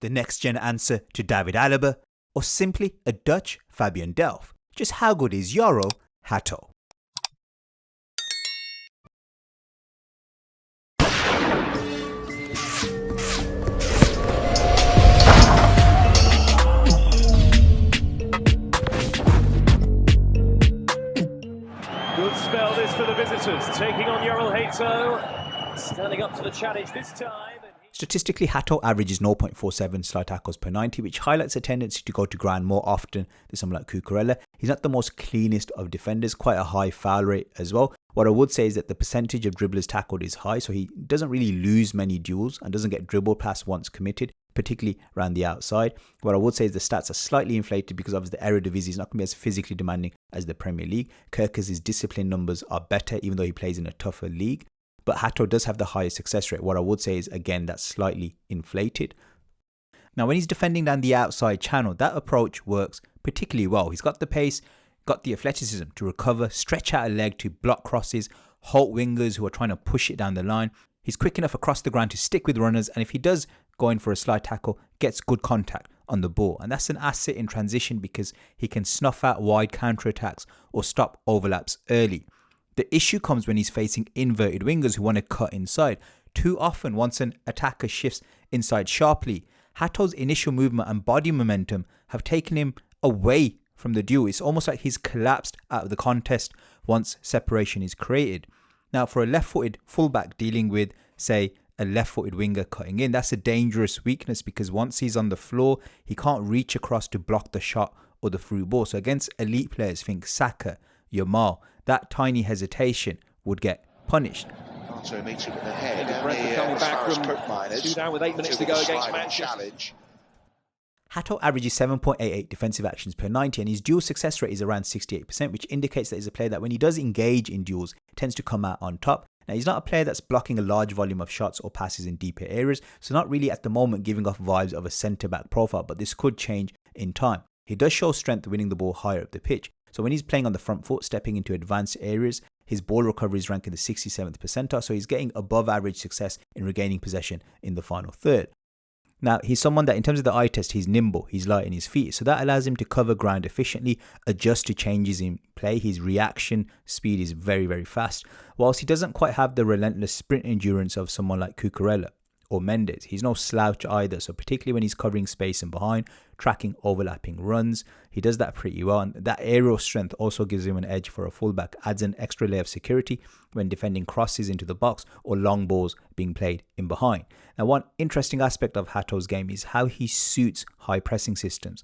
the next-gen answer to David Alaba, or simply a Dutch Fabian Delph? Just how good is Jorell Hato? Good spell this for the visitors, taking on Jorell Hato, standing up to the challenge this time. Statistically, Hato averages 0.47 slide tackles per 90, which highlights a tendency to go to ground more often than someone like Cucurella. He's not the most cleanest of defenders, quite a high foul rate as well. What I would say is that the percentage of dribblers tackled is high, so he doesn't really lose many duels and doesn't get dribbled past once committed, particularly around the outside. What I would say is the stats are slightly inflated because obviously the Eredivisie is not going to be as physically demanding as the Premier League. Kerkers' discipline numbers are better, even though he plays in a tougher league. But Hato does have the highest success rate. What I would say is, again, that's slightly inflated. Now, when he's defending down the outside channel, that approach works particularly well. He's got the pace, got the athleticism to recover, stretch out a leg to block crosses, halt wingers who are trying to push it down the line. He's quick enough across the ground to stick with runners, and if he does go in for a slide tackle, gets good contact on the ball. And that's an asset in transition because he can snuff out wide counter-attacks or stop overlaps early. The issue comes when he's facing inverted wingers who want to cut inside. Too often, once an attacker shifts inside sharply, Hato's initial movement and body momentum have taken him away from the duel. It's almost like he's collapsed out of the contest once separation is created. Now, for a left-footed fullback dealing with, say, a left-footed winger cutting in, that's a dangerous weakness because once he's on the floor, he can't reach across to block the shot or the through ball. So against elite players, think Saka, Yamal, that tiny hesitation would get punished. Hato meets it with the head. Coming back from 2 down with 8 minutes to go against Manchester. Hato averages 7.88 defensive actions per 90 and his duel success rate is around 68%, which indicates that he's a player that when he does engage in duels, tends to come out on top. Now, he's not a player that's blocking a large volume of shots or passes in deeper areas, so not really at the moment giving off vibes of a centre-back profile, but this could change in time. He does show strength winning the ball higher up the pitch. So when he's playing on the front foot, stepping into advanced areas, his ball recovery is ranked in the 67th percentile, so he's getting above average success in regaining possession in the final third. Now, he's someone that in terms of the eye test, he's nimble, he's light in his feet, so that allows him to cover ground efficiently, adjust to changes in play. His reaction speed is very, very fast, whilst he doesn't quite have the relentless sprint endurance of someone like Cucurella or Mendes. He's no slouch either, so particularly when he's covering space and behind, tracking overlapping runs, he does that pretty well, and that aerial strength also gives him an edge for a fullback, adds an extra layer of security when defending crosses into the box or long balls being played in behind. Now, one interesting aspect of Hato's game is how he suits high pressing systems.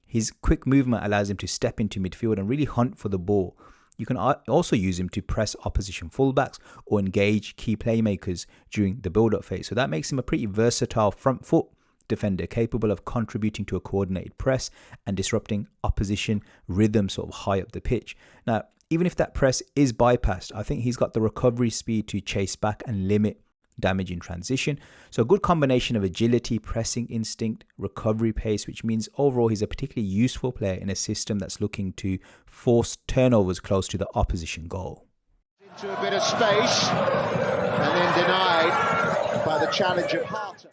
His quick movement allows him to step into midfield and really hunt for the ball. You can also use him to press opposition fullbacks or engage key playmakers during the build-up phase. So that makes him a pretty versatile front foot defender capable of contributing to a coordinated press and disrupting opposition rhythm sort of high up the pitch. Now, even if that press is bypassed, I think he's got the recovery speed to chase back and limit damage in transition. So a good combination of agility, pressing instinct, recovery pace, which means overall he's a particularly useful player in a system that's looking to force turnovers close to the opposition goal. Into a bit of space and then denied by the challenge of Hato.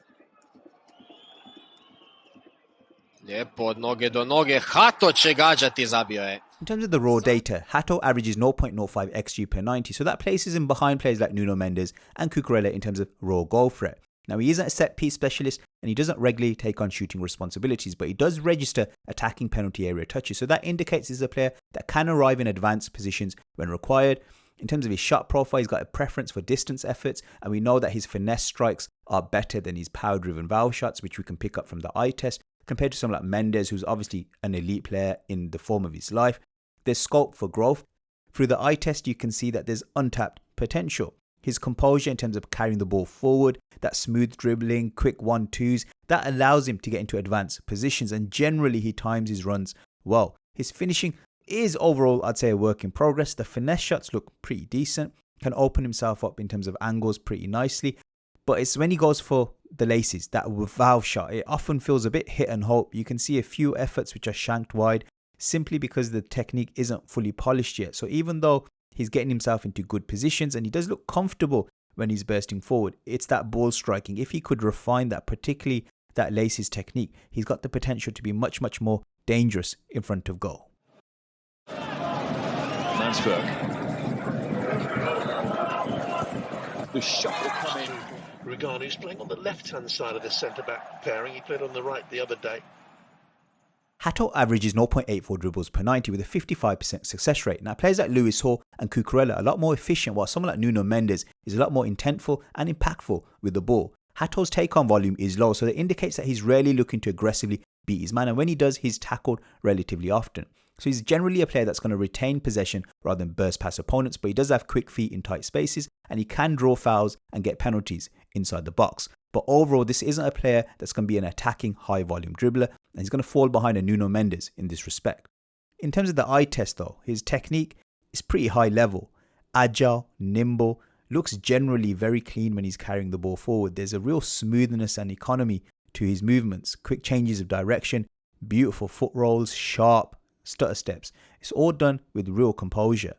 Lijepo od noge do noge, Hato će gađati, zabio je. In terms of the raw data, Hato averages 0.05 xG per 90, so that places him behind players like Nuno Mendes and Cucurella in terms of raw goal threat. Now, he isn't a set-piece specialist and he doesn't regularly take on shooting responsibilities, but he does register attacking penalty area touches, so that indicates he's a player that can arrive in advanced positions when required. In terms of his shot profile, he's got a preference for distance efforts, and we know that his finesse strikes are better than his power-driven valve shots, which we can pick up from the eye test. Compared to someone like Mendes, who's obviously an elite player in the form of his life, there's scope for growth. Through the eye test, you can see that there's untapped potential. His composure in terms of carrying the ball forward, that smooth dribbling, quick 1-2s, that allows him to get into advanced positions, and generally he times his runs well. His finishing is overall, I'd say, a work in progress. The finesse shots look pretty decent, can open himself up in terms of angles pretty nicely, but it's when he goes for the laces, that valve shot, it often feels a bit hit and hope. You can see a few efforts which are shanked wide simply because the technique isn't fully polished yet. So even though he's getting himself into good positions and he does look comfortable when he's bursting forward, it's that ball striking. If he could refine that, particularly that lace his technique, he's got the potential to be much, much more dangerous in front of goal. Mansberg. The shot will come in. Regard, who's playing on the left-hand side of the centre-back pairing. He played on the right the other day. Hato averages 0.84 dribbles per 90 with a 55% success rate. Now, players like Lewis Hall and Cucurella are a lot more efficient, while someone like Nuno Mendes is a lot more intentful and impactful with the ball. Hato's take-on volume is low, so that indicates that he's rarely looking to aggressively beat his man, and when he does, he's tackled relatively often. So he's generally a player that's going to retain possession rather than burst past opponents, but he does have quick feet in tight spaces, and he can draw fouls and get penalties inside the box. But overall, this isn't a player that's going to be an attacking high-volume dribbler, and he's going to fall behind a Nuno Mendes in this respect. In terms of the eye test though, his technique is pretty high level. Agile, nimble, looks generally very clean when he's carrying the ball forward. There's a real smoothness and economy to his movements, quick changes of direction, beautiful foot rolls, sharp stutter steps. It's all done with real composure.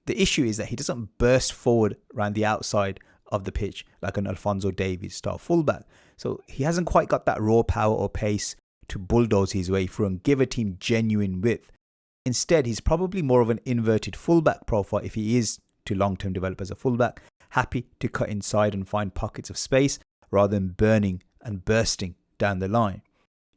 The issue is that he doesn't burst forward around the outside of the pitch like an Alphonso Davies style fullback. So he hasn't quite got that raw power or pace to bulldoze his way through and give a team genuine width. Instead, he's probably more of an inverted fullback profile if he is to long-term develop as a fullback, happy to cut inside and find pockets of space rather than burning and bursting down the line.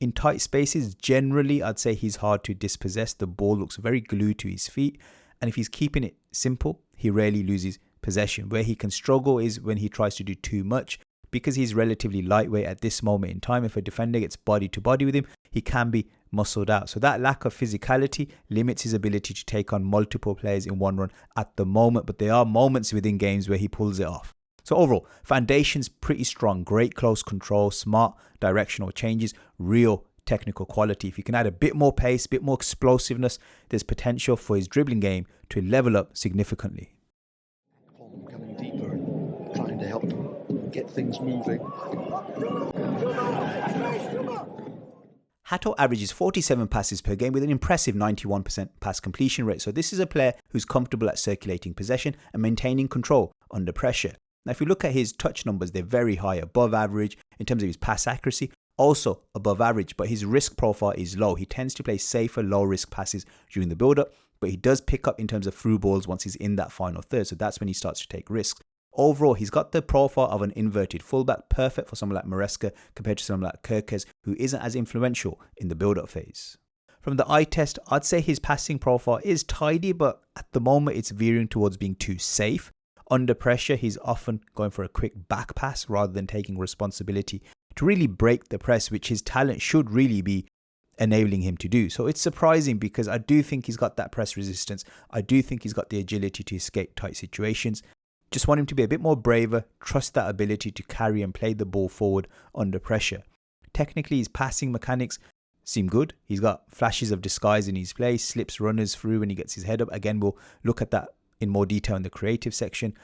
In tight spaces, generally I'd say he's hard to dispossess. The ball looks very glued to his feet, and if he's keeping it simple, he rarely loses possession. Where he can struggle is when he tries to do too much. Because he's relatively lightweight at this moment in time, if a defender gets body to body with him, he can be muscled out. So that lack of physicality limits his ability to take on multiple players in one run at the moment, but there are moments within games where he pulls it off. So overall, foundation's pretty strong, great close control, smart directional changes, real technical quality. If you can add a bit more pace, a bit more explosiveness, there's potential for his dribbling game to level up significantly. Coming deeper and trying to help get things moving. Hato averages 47 passes per game with an impressive 91% pass completion rate. So this is a player who's comfortable at circulating possession and maintaining control under pressure. Now, if you look at his touch numbers, they're very high, above average. In terms of his pass accuracy, also above average, but his risk profile is low. He tends to play safer, low-risk passes during the build-up, but he does pick up in terms of through balls once he's in that final third. So that's when he starts to take risks. Overall, he's got the profile of an inverted fullback, perfect for someone like Maresca compared to someone like Kirkes, who isn't as influential in the build-up phase. From the eye test, I'd say his passing profile is tidy, but at the moment it's veering towards being too safe. Under pressure, he's often going for a quick back pass rather than taking responsibility to really break the press, which his talent should really be enabling him to do. So it's surprising because I do think he's got that press resistance. I do think he's got the agility to escape tight situations. Just want him to be a bit more braver, trust that ability to carry and play the ball forward under pressure. Technically, his passing mechanics seem good. He's got flashes of disguise in his play, slips runners through when he gets his head up. Again, we'll look at that in more detail in the creative section.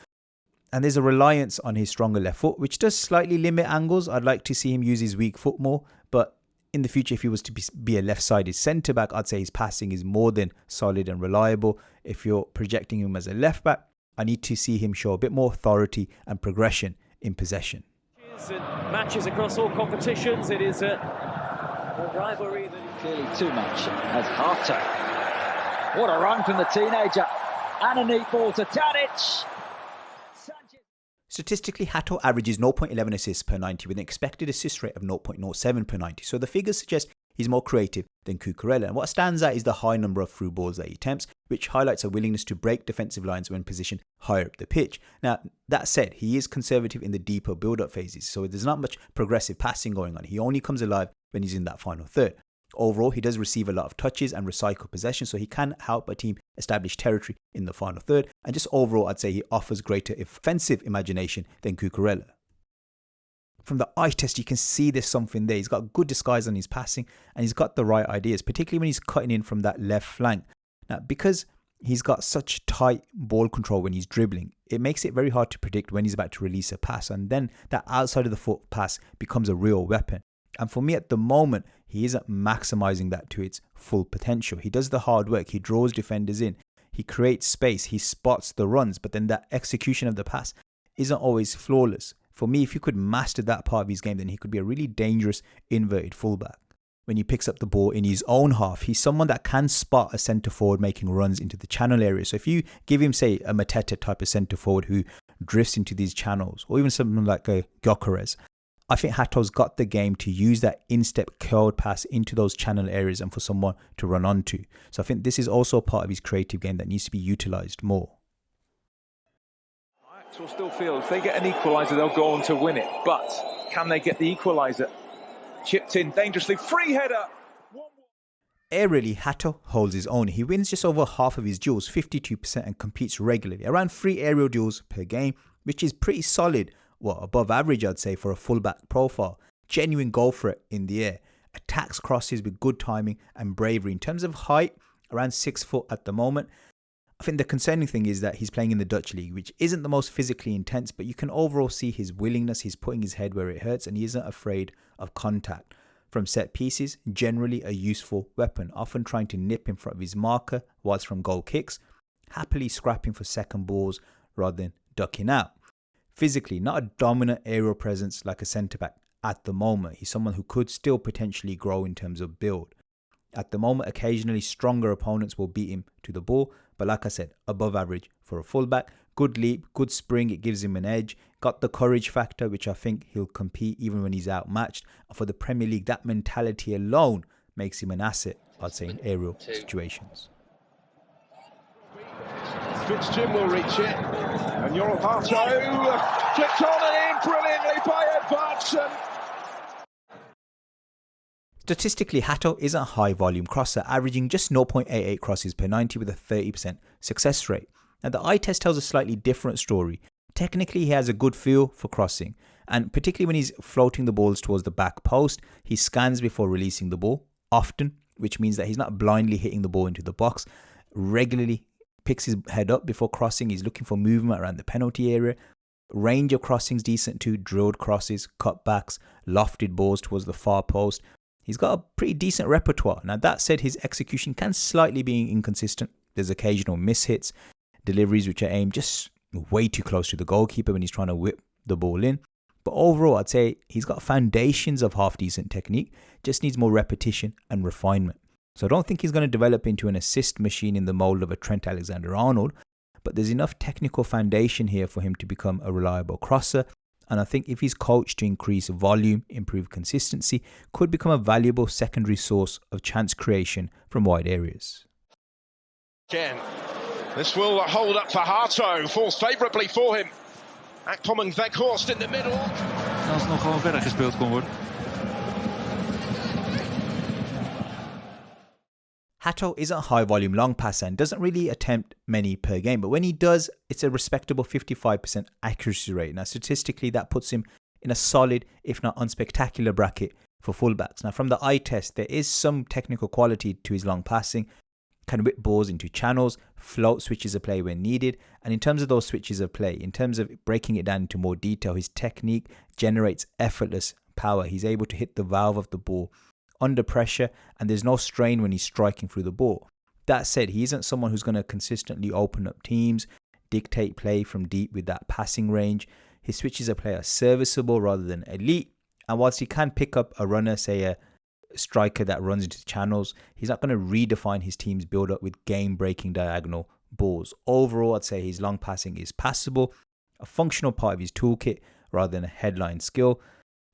And there's a reliance on his stronger left foot, which does slightly limit angles. I'd like to see him use his weak foot more, but in the future, if he was to be a left-sided centre-back, I'd say his passing is more than solid and reliable. If you're projecting him as a left-back, I need to see him show a bit more authority and progression in possession. Matches across all competitions. It is a rivalry that clearly too much as Hato. What a run from the teenager. And a neat ball to Tadic. Statistically, Hato averages 0.11 assists per 90 with an expected assist rate of 0.07 per 90. So the figures suggest he's more creative than Cucurella. And what stands out is the high number of through balls that he attempts, which highlights a willingness to break defensive lines when positioned higher up the pitch. Now, that said, he is conservative in the deeper build-up phases, so there's not much progressive passing going on. He only comes alive when he's in that final third. Overall, he does receive a lot of touches and recycle possession, so he can help a team establish territory in the final third. And just overall, I'd say he offers greater offensive imagination than Cucurella. From the eye test, you can see there's something there. He's got good disguise on his passing, and he's got the right ideas, particularly when he's cutting in from that left flank. Now, because he's got such tight ball control when he's dribbling, it makes it very hard to predict when he's about to release a pass, and then that outside of the foot pass becomes a real weapon. And for me at the moment, he isn't maximizing that to its full potential. He does the hard work, he draws defenders in, he creates space, he spots the runs, but then that execution of the pass isn't always flawless. For me, if he could master that part of his game, then he could be a really dangerous inverted fullback. When he picks up the ball in his own half, he's someone that can spot a centre forward making runs into the channel area. So if you give him, say, a Mateta type of centre forward who drifts into these channels, or even something like a Gyökeres, I think Hato's got the game to use that instep curled pass into those channel areas and for someone to run onto. So I think this is also part of his creative game that needs to be utilised more. Ajax will still feel if they get an equaliser, they'll go on to win it. But can they get the equaliser? Chipped in dangerously, free header. Aerially, Hato holds his own. He wins just over half of his duels, 52%, and competes regularly, around 3 aerial duels per game, which is pretty solid, well, above average I'd say for a fullback profile. Genuine goal threat in the air, attacks crosses with good timing and bravery. In terms of height, around 6 foot at the moment. I think the concerning thing is that he's playing in the Dutch league, which isn't the most physically intense, but you can overall see his willingness. He's putting his head where it hurts and he isn't afraid of contact. From set pieces, generally a useful weapon, often trying to nip in front of his marker, whilst from goal kicks, happily scrapping for second balls rather than ducking out. Physically, not a dominant aerial presence like a centre-back at the moment. He's someone who could still potentially grow in terms of build. At the moment, occasionally stronger opponents will beat him to the ball, but like I said, above average for a fullback. Good leap, good spring, it gives him an edge. Got the courage factor, which I think he'll compete even when he's outmatched. And for the Premier League, that mentality alone makes him an asset, I'd say, in aerial situations. Jim will reach it. And Jorell Hato flicked on and in brilliantly by Edvardsen. Statistically, Hato isn't a high volume crosser, averaging just 0.88 crosses per 90 with a 30% success rate. Now the eye test tells a slightly different story. Technically, he has a good feel for crossing, and particularly when he's floating the balls towards the back post, he scans before releasing the ball, often, which means that he's not blindly hitting the ball into the box. Regularly picks his head up before crossing. He's looking for movement around the penalty area. Range of crossings decent too, drilled crosses, cutbacks, lofted balls towards the far post. He's got a pretty decent repertoire. Now that said, his execution can slightly be inconsistent. There's occasional mishits, deliveries which are aimed just way too close to the goalkeeper when he's trying to whip the ball in. But overall, I'd say he's got foundations of half decent technique, just needs more repetition and refinement. So I don't think he's going to develop into an assist machine in the mold of a Trent Alexander-Arnold, but there's enough technical foundation here for him to become a reliable crosser. And I think if he's coached to increase volume, improve consistency, could become a valuable secondary source of chance creation from wide areas. Again, this will hold up for Hato, falls favourably for him. Akpom and Weghorst in the middle. Als nog gewoon verder gespeeld kon worden. Hato isn't a high volume long passer and doesn't really attempt many per game, but when he does, it's a respectable 55% accuracy rate. Now statistically, that puts him in a solid, if not unspectacular bracket for fullbacks. Now from the eye test, there is some technical quality to his long passing, can whip balls into channels, float switches of play when needed, and in terms of those switches of play, in terms of breaking it down into more detail, his technique generates effortless power. He's able to hit the valve of the ball under pressure, and there's no strain when he's striking through the ball. That said, he isn't someone who's going to consistently open up teams, dictate play from deep with that passing range. His switches of play are serviceable rather than elite, and whilst he can pick up a runner, say a striker that runs into channels, he's not going to redefine his team's build-up with game-breaking diagonal balls. Overall, I'd say his long passing is passable, a functional part of his toolkit rather than a headline skill.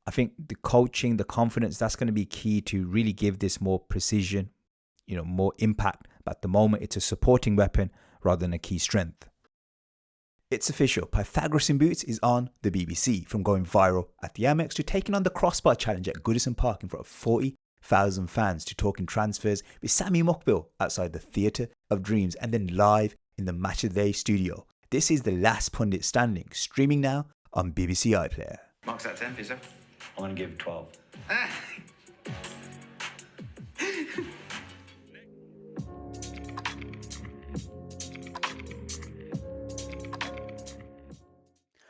I think the coaching, the confidence, that's going to be key to really give this more precision, more impact. But at the moment, it's a supporting weapon rather than a key strength. It's official. Pythagoras in Boots is on the BBC. From going viral at the Ajax to taking on the crossbar challenge at Goodison Park in front of 40,000 fans to talking transfers with Sami Mokbil outside the Theatre of Dreams and then live in the Match of the Day studio. This is The Last Pundit Standing, streaming now on BBC iPlayer. Marks out 10 for yourself? I'm going to give 12.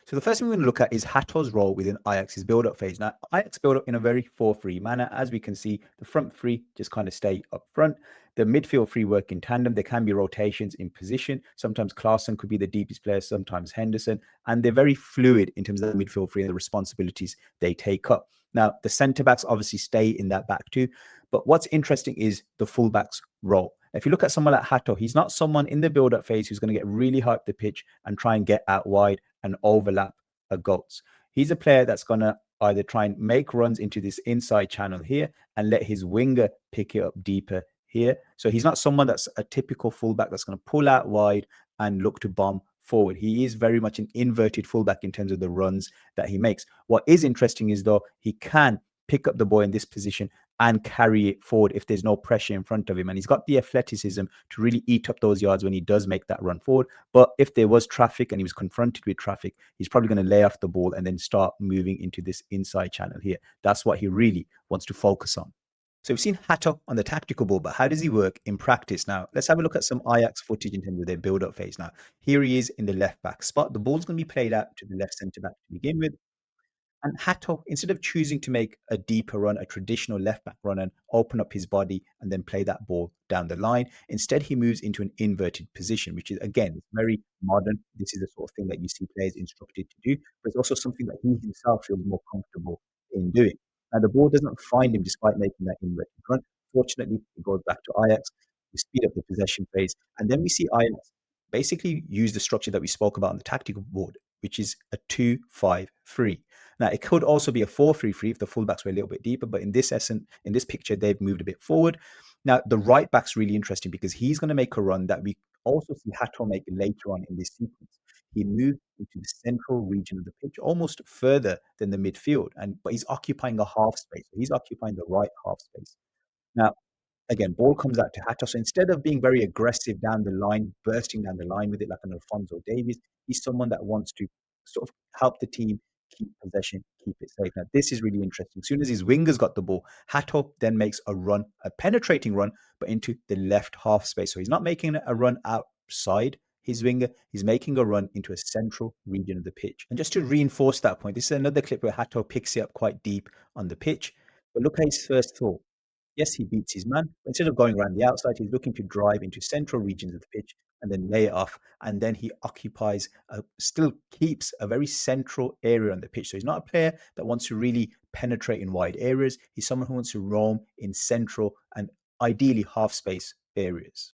So the first thing we're going to look at is Hato's role within Ajax's build-up phase. Now, Ajax build up in a very 4-3 manner. As we can see, the front three just kind of stay up front. The midfield three work in tandem. There can be rotations in position. Sometimes Klaassen could be the deepest player, sometimes Henderson. And they're very fluid in terms of the midfield three and the responsibilities they take up. Now, the centre-backs obviously stay in that back two. But what's interesting is the full-backs role. If you look at someone like Hato, he's not someone in the build-up phase who's going to get really high up the pitch and try and get out wide and overlap a goals. He's a player that's going to either try and make runs into this inside channel here and let his winger pick it up deeper here. So he's not someone that's a typical fullback that's going to pull out wide and look to bomb forward. He is very much an inverted fullback in terms of the runs that he makes. What is interesting is, though, he can pick up the ball in this position and carry it forward if there's no pressure in front of him. And he's got the athleticism to really eat up those yards when he does make that run forward. But if there was traffic and he was confronted with traffic, he's probably going to lay off the ball and then start moving into this inside channel here. That's what he really wants to focus on. So we've seen Hato on the tactical ball, but how does he work in practice? Now, let's have a look at some Ajax footage in terms of their build-up phase. Now, here he is in the left-back spot. The ball's going to be played out to the left centre-back to begin with. And Hato, instead of choosing to make a deeper run, a traditional left-back run and open up his body and then play that ball down the line, instead he moves into an inverted position, which is, again, very modern. This is the sort of thing that you see players instructed to do, but it's also something that he himself feels more comfortable in doing. And the ball doesn't find him despite making that inverted run. Fortunately, it goes back to Ajax. We speed up the possession phase. And then we see Ajax basically use the structure that we spoke about on the tactical board, which is a 2-5-3. Now, it could also be a 4-3-3 if the fullbacks were a little bit deeper, but in this essence, in this picture, they've moved a bit forward. Now, the right back's really interesting because he's going to make a run that we also see Hato make later on in this sequence. He moved into the central region of the pitch, almost further than the midfield, but he's occupying a half space. So he's occupying the right half space. Now, again, ball comes out to Hato. So instead of being very aggressive down the line, bursting down the line with it like an Alphonso Davies, he's someone that wants to sort of help the team keep possession, keep it safe. Now, this is really interesting. As soon as his wingers got the ball, Hato then makes a run, a penetrating run, but into the left half space. So he's not making a run outside his winger. He's making a run into a central region of the pitch. And just to reinforce that point, this is another clip where Hato picks it up quite deep on the pitch. But look at his first thought. Yes, he beats his man. Instead of going around the outside, he's looking to drive into central regions of the pitch and then lay it off. And then he occupies, still keeps a very central area on the pitch. So he's not a player that wants to really penetrate in wide areas. He's someone who wants to roam in central and ideally half space areas.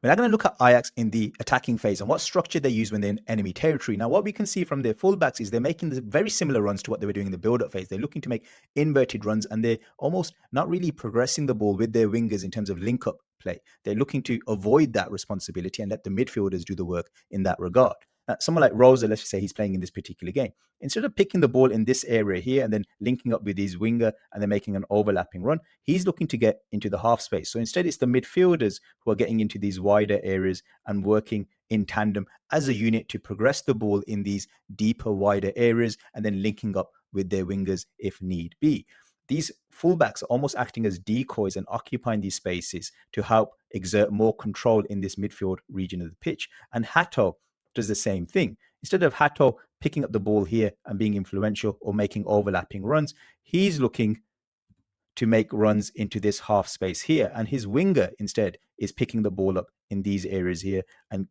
We're now going to look at Ajax in the attacking phase and what structure they use when they're in enemy territory. Now, what we can see from their fullbacks is they're making very similar runs to what they were doing in the build-up phase. They're looking to make inverted runs and they're almost not really progressing the ball with their wingers in terms of link-up play. They're looking to avoid that responsibility and let the midfielders do the work in that regard. Now, someone like Rosa, let's just say he's playing in this particular game. Instead of picking the ball in this area here and then linking up with his winger and then making an overlapping run, he's looking to get into the half space. So instead, it's the midfielders who are getting into these wider areas and working in tandem as a unit to progress the ball in these deeper, wider areas and then linking up with their wingers if need be. These fullbacks are almost acting as decoys and occupying these spaces to help exert more control in this midfield region of the pitch. And Hato does the same thing. Instead of Hato picking up the ball here and being influential or making overlapping runs, he's looking to make runs into this half space here. And his winger instead is picking the ball up in these areas here. And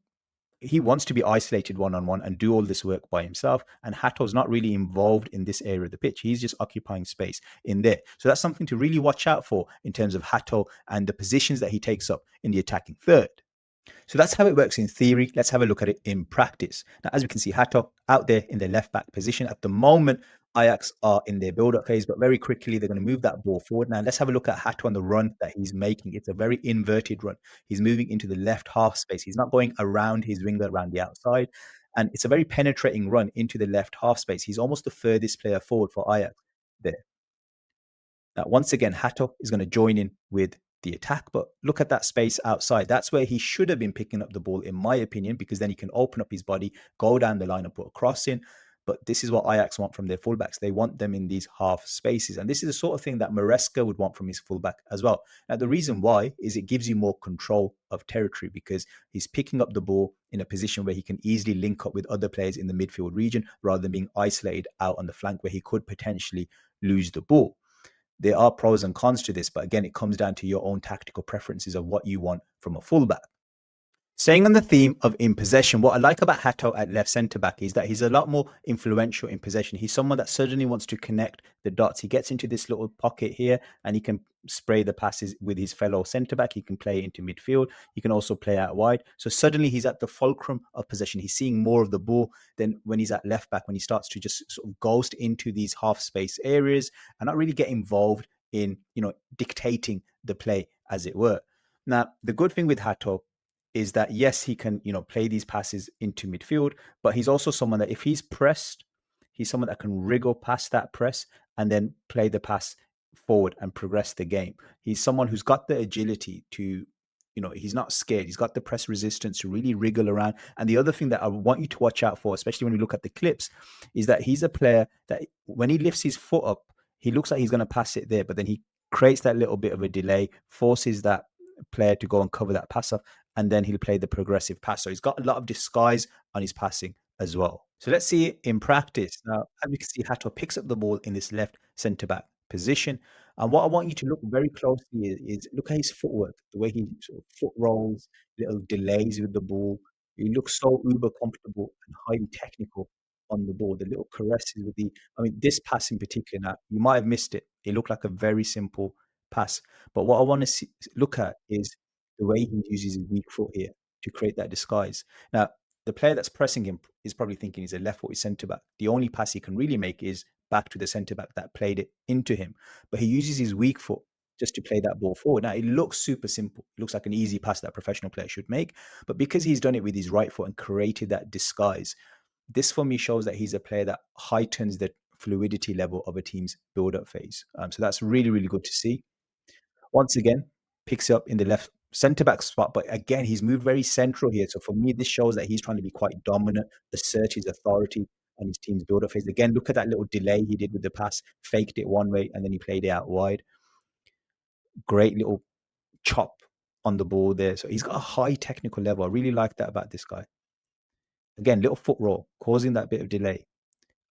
he wants to be isolated one-on-one and do all this work by himself. And Hato's not really involved in this area of the pitch. He's just occupying space in there. So that's something to really watch out for in terms of Hato and the positions that he takes up in the attacking third. So that's how it works in theory. Let's have a look at it in practice. Now, as we can see, Hato out there in the left-back position. At the moment, Ajax are in their build-up phase, but very quickly, they're going to move that ball forward. Now, let's have a look at Hato and the run that he's making. It's a very inverted run. He's moving into the left half space. He's not going around his winger around the outside. And it's a very penetrating run into the left half space. He's almost the furthest player forward for Ajax there. Now, once again, Hato is going to join in with the attack, but look at that space outside. That's where he should have been picking up the ball, in my opinion, because then he can open up his body, go down the line and put a cross in. But this is what Ajax want from their fullbacks. They want them in these half spaces. And this is the sort of thing that Maresca would want from his fullback as well. Now, the reason why is it gives you more control of territory because he's picking up the ball in a position where he can easily link up with other players in the midfield region rather than being isolated out on the flank where he could potentially lose the ball. There are pros and cons to this, but again, it comes down to your own tactical preferences of what you want from a fullback. Staying on the theme of in possession, what I like about Hato at left centre back is that he's a lot more influential in possession. He's someone that suddenly wants to connect the dots. He gets into this little pocket here and he can spray the passes with his fellow centre back. He can play into midfield. He can also play out wide. So suddenly he's at the fulcrum of possession. He's seeing more of the ball than when he's at left back, when he starts to just sort of ghost into these half space areas and not really get involved in, dictating the play, as it were. Now, the good thing with Hato is that, yes, he can, play these passes into midfield, but he's also someone that if he's pressed, he's someone that can wriggle past that press and then play the pass forward and progress the game. He's someone who's got the agility to, he's not scared. He's got the press resistance to really wriggle around. And the other thing that I want you to watch out for, especially when we look at the clips, is that he's a player that when he lifts his foot up, he looks like he's going to pass it there, but then he creates that little bit of a delay, forces that player to go and cover that pass off, and then he'll play the progressive pass. So he's got a lot of disguise on his passing as well. So let's see it in practice. Now, as you can see, Hato picks up the ball in this left centre-back position. And what I want you to look very closely is look at his footwork, the way he sort of foot rolls, little delays with the ball. He looks so uber comfortable and highly technical on the ball. The little caresses with this pass in particular, now, you might have missed it. It looked like a very simple pass. But what I want to look at is the way he uses his weak foot here to create that disguise. Now, the player that's pressing him is probably thinking he's a left-footed centre-back. The only pass he can really make is back to the centre-back that played it into him. But he uses his weak foot just to play that ball forward. Now, it looks super simple. It looks like an easy pass that a professional player should make. But because he's done it with his right foot and created that disguise, this for me shows that he's a player that heightens the fluidity level of a team's build-up phase. So that's really, really good to see. Once again, picks up in the left centre-back spot, but again, he's moved very central here. So for me, this shows that he's trying to be quite dominant, assert his authority on his team's build-up phase. Again, look at that little delay he did with the pass, faked it one way, and then he played it out wide. Great little chop on the ball there. So he's got a high technical level. I really like that about this guy. Again, little foot roll, causing that bit of delay.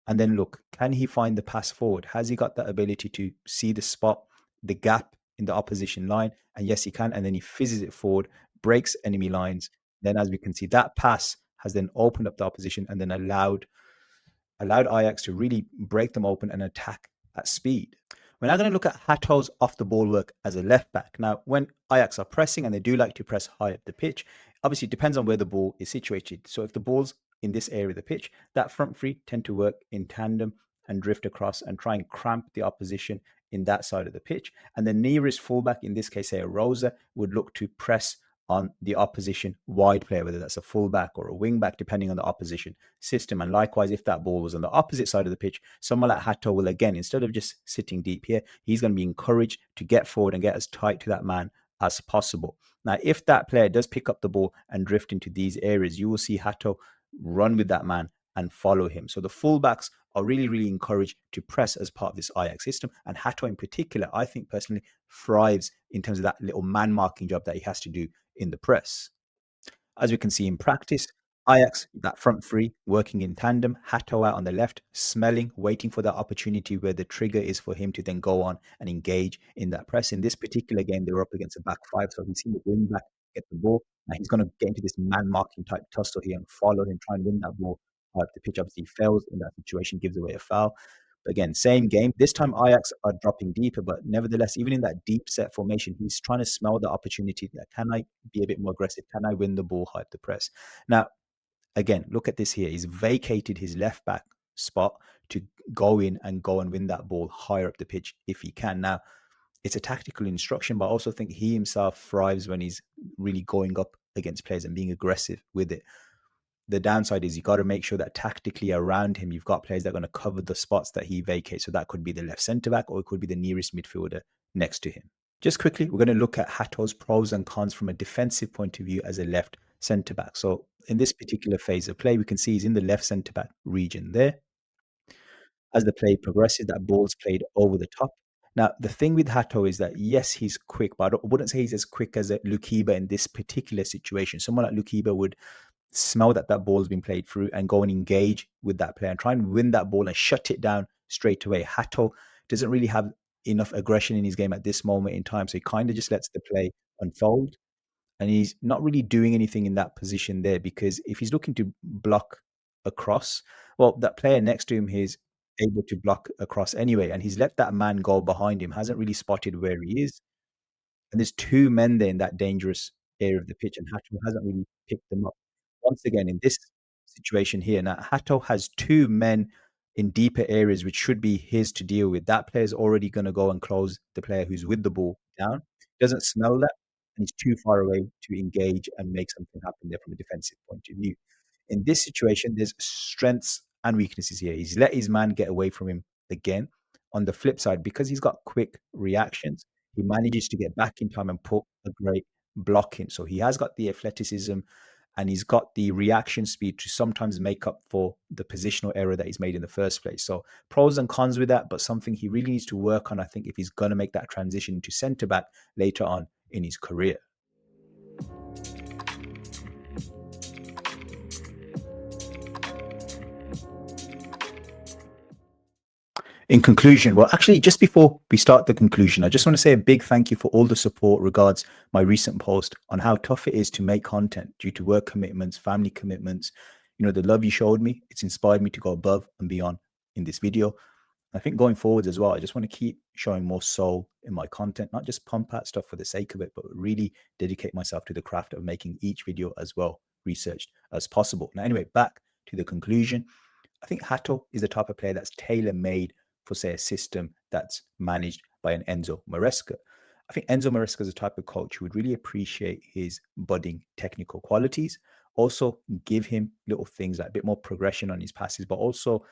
And then look, can he find the pass forward? Has he got that ability to see the spot, the gap in the opposition line? And yes, he can. And then he fizzes it forward, breaks enemy lines. Then as we can see, that pass has then opened up the opposition and then allowed Ajax to really break them open and attack at speed. We're now going to look at Hato's off-the-ball work as a left-back. Now, when Ajax are pressing, and they do like to press high up the pitch, obviously it depends on where the ball is situated. So if the ball's in this area of the pitch, that front three tend to work in tandem and drift across and try and cramp the opposition in that side of the pitch. And the nearest fullback, in this case, say a Rosa, would look to press on the opposition wide player, whether that's a fullback or a wing back, depending on the opposition system. And likewise, if that ball was on the opposite side of the pitch, someone like Hato will, again, instead of just sitting deep here, he's going to be encouraged to get forward and get as tight to that man as possible. Now, if that player does pick up the ball and drift into these areas, you will see Hato run with that man and follow him. So the fullbacks are really, really encouraged to press as part of this Ajax system. And Hato in particular, I think personally, thrives in terms of that little man marking job that he has to do in the press. As we can see in practice, Ajax, that front three, working in tandem, Hato out on the left, smelling, waiting for that opportunity where the trigger is for him to then go on and engage in that press. In this particular game, they were up against a back five, so he's seen the wing back get the ball. Now he's going to get into this man-marking type tussle here and follow him, try and win that ball out the pitch. Obviously, he fails in that situation, gives away a foul. But again, same game. This time, Ajax are dropping deeper, but nevertheless, even in that deep set formation, he's trying to smell the opportunity. That can I be a bit more aggressive? Can I win the ball high up the press? Now, again, look at this here. He's vacated his left back spot to go in and win that ball higher up the pitch if he can. Now, it's a tactical instruction, but I also think he himself thrives when he's really going up against players and being aggressive with it. The downside is you got to make sure that tactically around him, you've got players that are going to cover the spots that he vacates. So that could be the left centre-back or it could be the nearest midfielder next to him. Just quickly, we're going to look at Hato's pros and cons from a defensive point of view as a left centre-back. So in this particular phase of play, we can see he's in the left centre-back region there. as the play progresses, that ball's played over the top. Now, the thing with Hato is that, yes, he's quick, but I wouldn't say he's as quick as Lukiba in this particular situation. Someone like Lukiba would smell that that ball's been played through and go and engage with that player and try and win that ball and shut it down straight away. Hato doesn't really have enough aggression in his game at this moment in time, so he kind of just lets the play unfold. And he's not really doing anything in that position there, because if he's looking to block across, well, that player next to him is able to block across anyway, and he's let that man go behind him, hasn't really spotted where he is. And there's two men there in that dangerous area of the pitch, and Hato hasn't really picked them up. Once again, in this situation here, now Hato has two men in deeper areas, which should be his to deal with. That player's already going to go and close the player who's with the ball down. Doesn't smell that, and he's too far away to engage and make something happen there from a defensive point of view. In this situation, there's strengths and weaknesses here. He's let his man get away from him again. On the flip side, because he's got quick reactions, he manages to get back in time and put a great block in. So he has got the athleticism and he's got the reaction speed to sometimes make up for the positional error that he's made in the first place. So pros and cons with that, but something he really needs to work on, I think, if he's going to make that transition to centre back later on in his career. In conclusion, well, actually, just before we start the conclusion, I just want to say a big thank you for all the support regards my recent post on how tough it is to make content due to work commitments, family commitments. You know, the love you showed me, it's inspired me to go above and beyond in this video. I think going forwards as well, I just want to keep showing more soul in my content, not just pump out stuff for the sake of it, but really dedicate myself to the craft of making each video as well researched as possible. Now, anyway, back to the conclusion. I think Hato is the type of player that's tailor-made for, say, a system that's managed by an Enzo Maresca. I think Enzo Maresca is a type of coach who would really appreciate his budding technical qualities, also give him little things like a bit more progression on his passes, but also,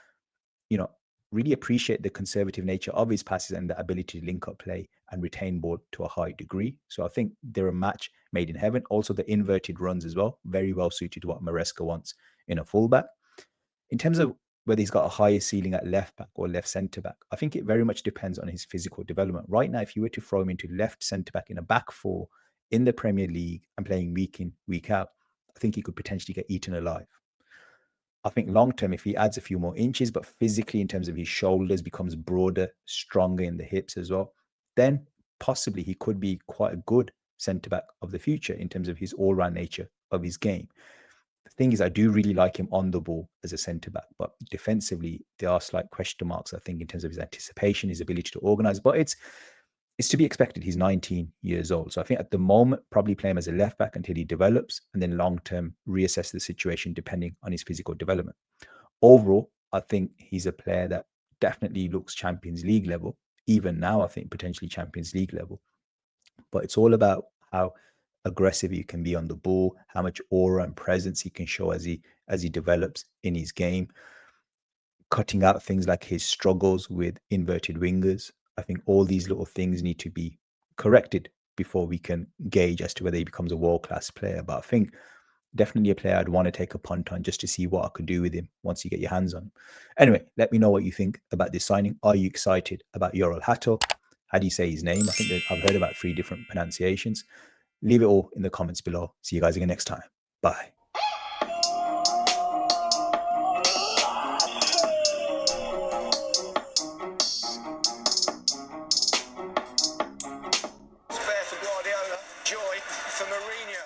you know, really appreciate the conservative nature of his passes and the ability to link up play and retain ball to a high degree. So I think they're a match made in heaven. Also, the inverted runs as well, very well suited to what Maresca wants in a fullback. In terms of whether he's got a higher ceiling at left back or left centre back, I think it very much depends on his physical development. Right now, if you were to throw him into left centre back in a back four in the Premier League and playing week in, week out, I think he could potentially get eaten alive. I think long term, if he adds a few more inches, but physically in terms of his shoulders becomes broader, stronger in the hips as well, then possibly he could be quite a good centre back of the future in terms of his all-round nature of his game. The thing is, I do really like him on the ball as a centre back, but defensively, there are slight question marks, I think, in terms of his anticipation, his ability to organise. But it's to be expected. He's 19 years old. So I think at the moment, probably play him as a left back until he develops, and then long term reassess the situation depending on his physical development. Overall, I think he's a player that definitely looks Champions League level. Even now, I think potentially Champions League level. But it's all about how aggressive he can be on the ball, how much aura and presence he can show as he develops in his game, cutting out things like his struggles with inverted wingers. I think all these little things need to be corrected before we can gauge as to whether he becomes a world-class player. But I think definitely a player I'd want to take a punt on just to see what I could do with him once you get your hands on him. Anyway, let me know what you think about this signing. Are you excited about Jorell Hato? How do you say his name? I think that I've heard about 3 different pronunciations. Leave it all in the comments below. See you guys again next time. Bye. Spare for Guardiola, joy for Mourinho.